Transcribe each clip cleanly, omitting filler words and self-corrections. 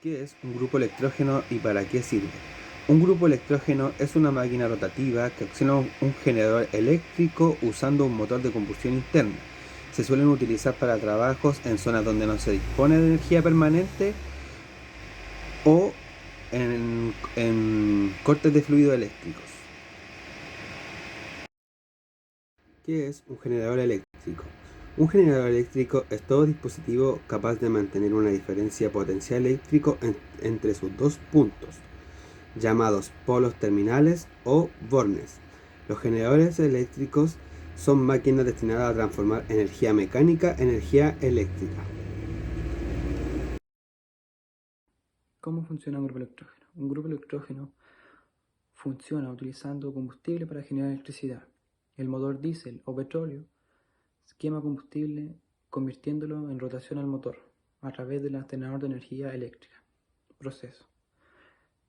¿Qué es un grupo electrógeno y para qué sirve? Un grupo electrógeno es una máquina rotativa que acciona un generador eléctrico usando un motor de combustión interna. Se suelen utilizar para trabajos en zonas donde no se dispone de energía permanente o en cortes de fluidos eléctricos. ¿Qué es un generador eléctrico? Un generador eléctrico es todo dispositivo capaz de mantener una diferencia potencial eléctrico entre sus dos puntos, llamados polos terminales o bornes. Los generadores eléctricos son máquinas destinadas a transformar energía mecánica en energía eléctrica. ¿Cómo funciona un grupo electrógeno? Un grupo electrógeno funciona utilizando combustible para generar electricidad. El motor diésel o petróleo quema combustible convirtiéndolo en rotación al motor a través del alternador de energía eléctrica. Proceso.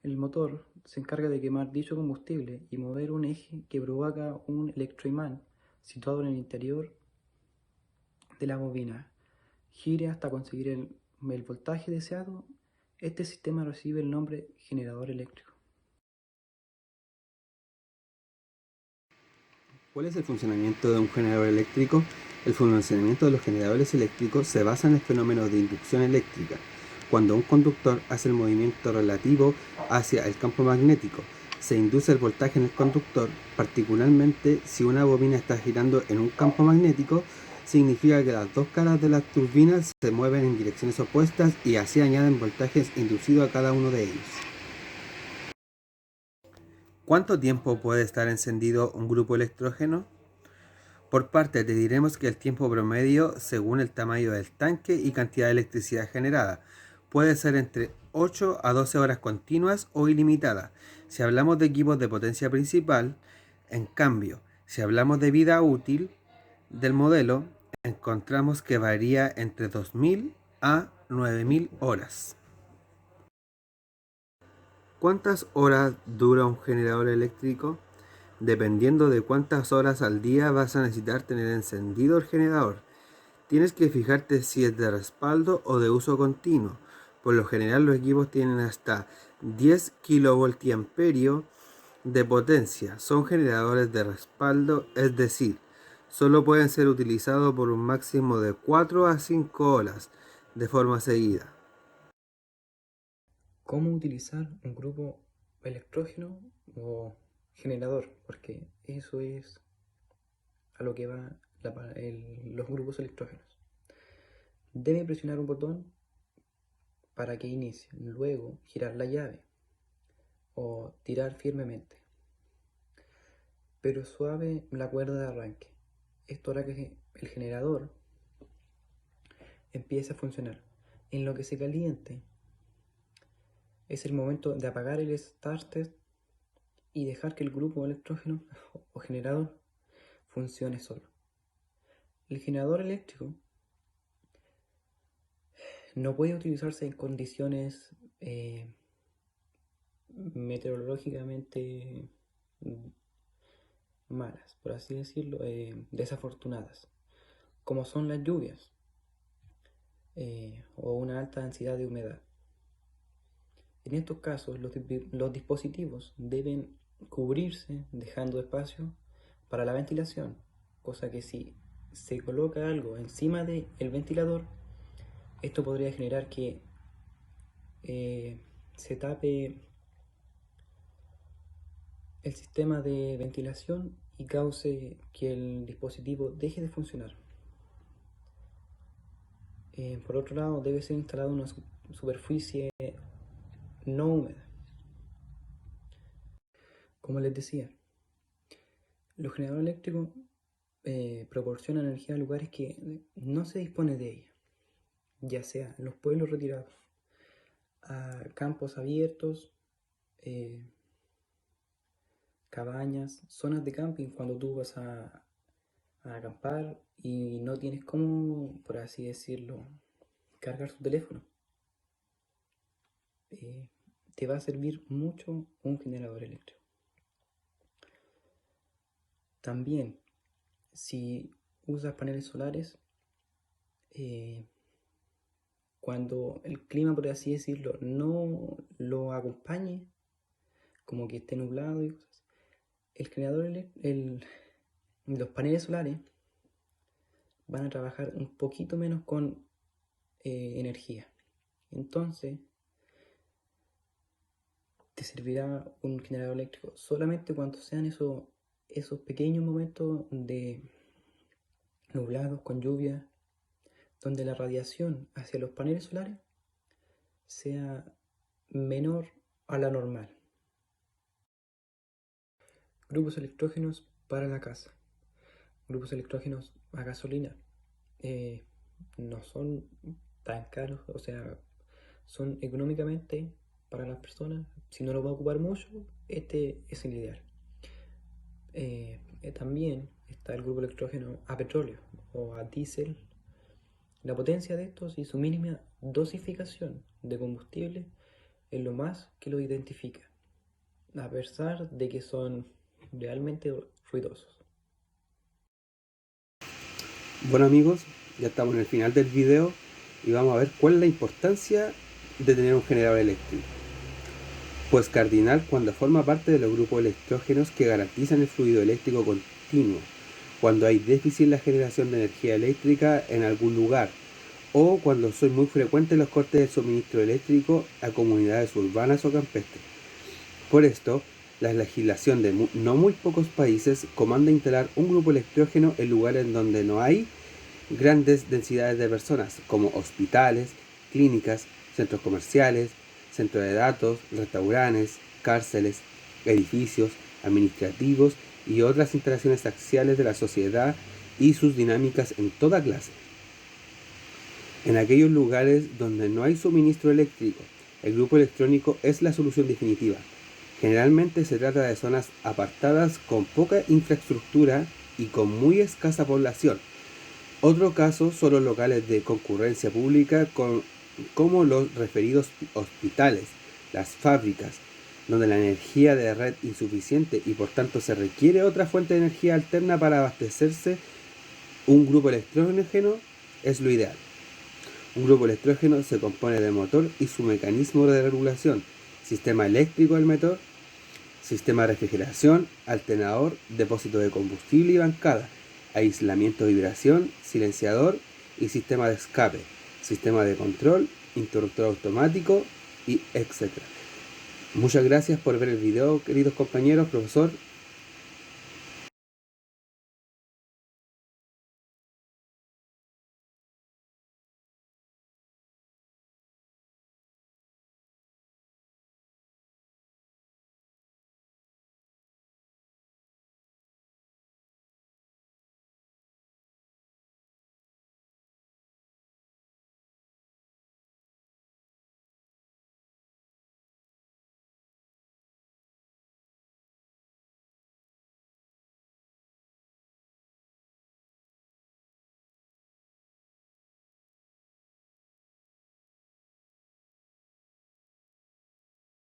El motor se encarga de quemar dicho combustible y mover un eje que provoca un electroimán situado en el interior de la bobina. Gire hasta conseguir el voltaje deseado. Este sistema recibe el nombre generador eléctrico. ¿Cuál es el funcionamiento de un generador eléctrico? El funcionamiento de los generadores eléctricos se basa en el fenómeno de inducción eléctrica, cuando un conductor hace el movimiento relativo hacia el campo magnético. Se induce el voltaje en el conductor, particularmente si una bobina está girando en un campo magnético, significa que las dos caras de las turbinas se mueven en direcciones opuestas y así añaden voltajes inducidos a cada uno de ellos. ¿Cuánto tiempo puede estar encendido un grupo electrógeno? Por parte, te diremos que el tiempo promedio, según el tamaño del tanque y cantidad de electricidad generada, puede ser entre 8 a 12 horas continuas o ilimitada. Si hablamos de equipos de potencia principal, en cambio, si hablamos de vida útil del modelo, encontramos que varía entre 2000 a 9000 horas. ¿Cuántas horas dura un generador eléctrico? Dependiendo de cuántas horas al día vas a necesitar tener encendido el generador. Tienes que fijarte si es de respaldo o de uso continuo. Por lo general los equipos tienen hasta 10 kVA de potencia. Son generadores de respaldo, es decir, solo pueden ser utilizados por un máximo de 4 a 5 horas de forma seguida. ¿Cómo utilizar un grupo electrógeno o generador? Porque eso es a lo que va los grupos electrógenos. Debe presionar un botón para que inicie, luego girar la llave o tirar firmemente, pero suave la cuerda de arranque. Esto hará que el generador empiece a funcionar. En lo que se caliente es el momento de apagar el starter y dejar que el grupo electrógeno o generador funcione solo. El generador eléctrico no puede utilizarse en condiciones meteorológicamente malas, por así decirlo, desafortunadas, como son las lluvias o una alta densidad de humedad. En estos casos, los dispositivos deben cubrirse dejando espacio para la ventilación, cosa que si se coloca algo encima del ventilador, esto podría generar que se tape el sistema de ventilación y cause que el dispositivo deje de funcionar. Por otro lado, debe ser instalada una superficie no húmeda. Como les decía, los generadores eléctricos proporcionan energía a lugares que no se dispone de ella, ya sea en los pueblos retirados, a campos abiertos, eh, cabañas, zonas de camping cuando tú vas a acampar y no tienes cómo, por así decirlo, cargar tu teléfono. Eh, Te va a servir mucho un generador eléctrico. También, si usas paneles solares, eh, cuando el clima, por así decirlo, no lo acompañe, como que esté nublado y cosas, el generador, los paneles solares van a trabajar un poquito menos con energía. Entonces, te servirá un generador eléctrico solamente cuando sean esos pequeños momentos de nublados con lluvia, donde la radiación hacia los paneles solares sea menor a la normal. Grupos electrógenos para la casa. Grupos electrógenos a gasolina no son tan caros, o sea, son económicamente para las personas. Si no lo va a ocupar mucho, este es el ideal. También está el grupo electrógeno a petróleo o a diésel. La potencia de estos y su mínima dosificación de combustible es lo más que lo identifica, a pesar de que son realmente ruidosos. Bueno amigos, ya estamos en el final del video y vamos a ver cuál es la importancia de tener un generador eléctrico. Pues cardinal cuando forma parte de los grupos electrógenos que garantizan el fluido eléctrico continuo, cuando hay déficit en la generación de energía eléctrica en algún lugar, o cuando son muy frecuentes los cortes de suministro eléctrico a comunidades urbanas o campestres. Por esto, la legislación de no muy pocos países comanda instalar un grupo electrógeno en lugares donde no hay grandes densidades de personas, como hospitales, clínicas, centros comerciales, centros de datos, restaurantes, cárceles, edificios administrativos y otras instalaciones axiales de la sociedad y sus dinámicas en toda clase. En aquellos lugares donde no hay suministro eléctrico, el grupo electrónico es la solución definitiva. Generalmente se trata de zonas apartadas con poca infraestructura y con muy escasa población. Otro caso son los locales de concurrencia pública como los referidos hospitales, las fábricas, donde la energía de red es insuficiente y por tanto se requiere otra fuente de energía alterna para abastecerse. Un grupo electrógeno es lo ideal. Un grupo electrógeno se compone de motor y su mecanismo de regulación, sistema eléctrico del motor, sistema de refrigeración, alternador, depósito de combustible y bancada, aislamiento de vibración, silenciador y sistema de escape, sistema de control, interruptor automático y etc. Muchas gracias por ver el video, queridos compañeros, profesor.